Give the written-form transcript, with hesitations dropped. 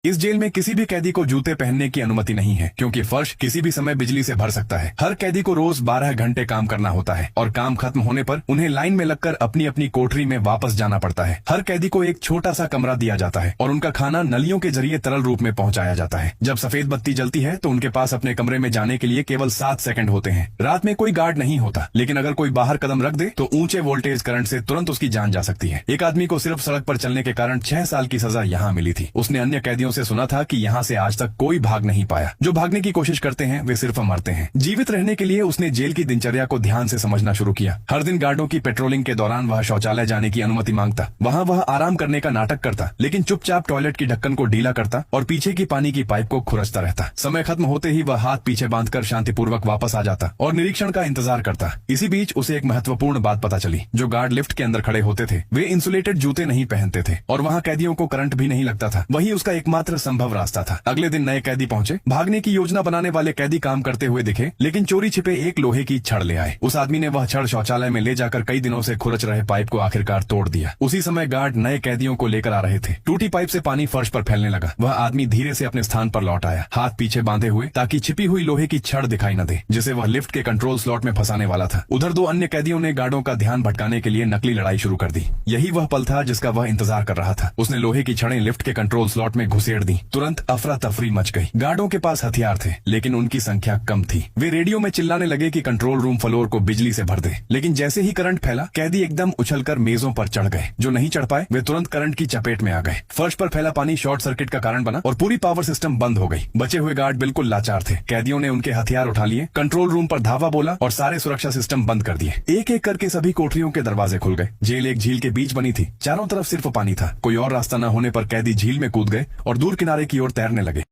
इस जेल में किसी भी कैदी को जूते पहनने की अनुमति नहीं है, क्योंकि फर्श किसी भी समय बिजली से भर सकता है। हर कैदी को रोज 12 घंटे काम करना होता है और काम खत्म होने पर उन्हें लाइन में लगकर अपनी अपनी कोठरी में वापस जाना पड़ता है। हर कैदी को एक छोटा सा कमरा दिया जाता है और उनका खाना नलियों के जरिए तरल रूप में पहुंचाया जाता है। जब सफेद बत्ती जलती है तो उनके पास अपने कमरे में जाने के लिए केवल 7 सेकंड होते हैं। रात में कोई गार्ड नहीं होता, लेकिन अगर कोई बाहर कदम रख दे तो ऊंचे वोल्टेज करंट से तुरंत उसकी जान जा सकती है। एक आदमी को सिर्फ सड़क पर चलने के कारण 6 साल की सजा यहाँ मिली थी। उसने अन्य कैदियों से सुना था कि यहाँ से आज तक कोई भाग नहीं पाया। जो भागने की कोशिश करते हैं वे सिर्फ मरते हैं। जीवित रहने के लिए उसने जेल की दिनचर्या को ध्यान से समझना शुरू किया। हर दिन गार्डों की पेट्रोलिंग के दौरान वह शौचालय जाने की अनुमति मांगता। वहाँ वह आराम करने का नाटक करता, लेकिन चुपचाप टॉयलेट की ढक्कन को ढीला करता और पीछे की पानी की पाइप को खुरचता रहता। समय खत्म होते ही वह हाथ पीछे बांधकर शांतिपूर्वक वापस आ जाता और निरीक्षण का इंतजार करता। इसी बीच उसे एक महत्वपूर्ण बात पता चली। जो गार्ड लिफ्ट के अंदर खड़े होते थे वे इंसुलेटेड जूते नहीं पहनते थे और वहाँ कैदियों को करंट भी नहीं लगता था। वही उसका एकमात्र संभव रास्ता था। अगले दिन नए कैदी पहुंचे। भागने की योजना बनाने वाले कैदी काम करते हुए दिखे, लेकिन चोरी छिपे एक लोहे की छड़ ले आए। उस आदमी ने वह छड़ शौचालय में ले जाकर कई दिनों से खुरच रहे पाइप को आखिरकार तोड़ दिया। उसी समय गार्ड नए कैदियों को लेकर आ रहे थे। टूटी पाइप से पानी फर्श पर फैलने लगा। वह आदमी धीरे से अपने स्थान पर लौट आया, हाथ पीछे बांधे हुए, ताकि छिपी हुई लोहे की छड़ दिखाई न दे, जिसे वह लिफ्ट के कंट्रोल स्लॉट में फंसाने वाला था। उधर 2 अन्य कैदियों ने गार्डों का ध्यान भटकाने के लिए नकली लड़ाई शुरू कर दी। यही वह पल था जिसका वह इंतजार कर रहा था। उसने लोहे की छड़ें लिफ्ट के कंट्रोल स्लॉट में घुसेड़ दी। तुरंत अफरा तफरी मच गई। गार्डों के पास हथियार थे, लेकिन उनकी संख्या कम थी। वे रेडियो में चिल्लाने लगे कि कंट्रोल रूम फ्लोर को बिजली से भर दे, लेकिन जैसे ही करंट फैला कैदी एकदम उछलकर मेजों पर चढ़ गए। जो नहीं चढ़ पाए वे तुरंत करंट की चपेट में आ गए। फर्श पर फैला पानी शॉर्ट सर्किट का कारण बना और पूरी पावर सिस्टम बंद हो गई। बचे हुए गार्ड बिल्कुल लाचार थे। कैदियों ने उनके हथियार उठा लिए, कंट्रोल रूम पर धावा बोला और सारे सुरक्षा सिस्टम बंद कर दिए। एक एक करके सभी कोठरियों के दरवाजे खुल गए। जेल एक झील के बीच बनी थी। चारों तरफ सिर्फ पानी था। कोई और रास्ता न होने पर कैदी झील में कूद गए और दूर किनारे की ओर तैरने लगे।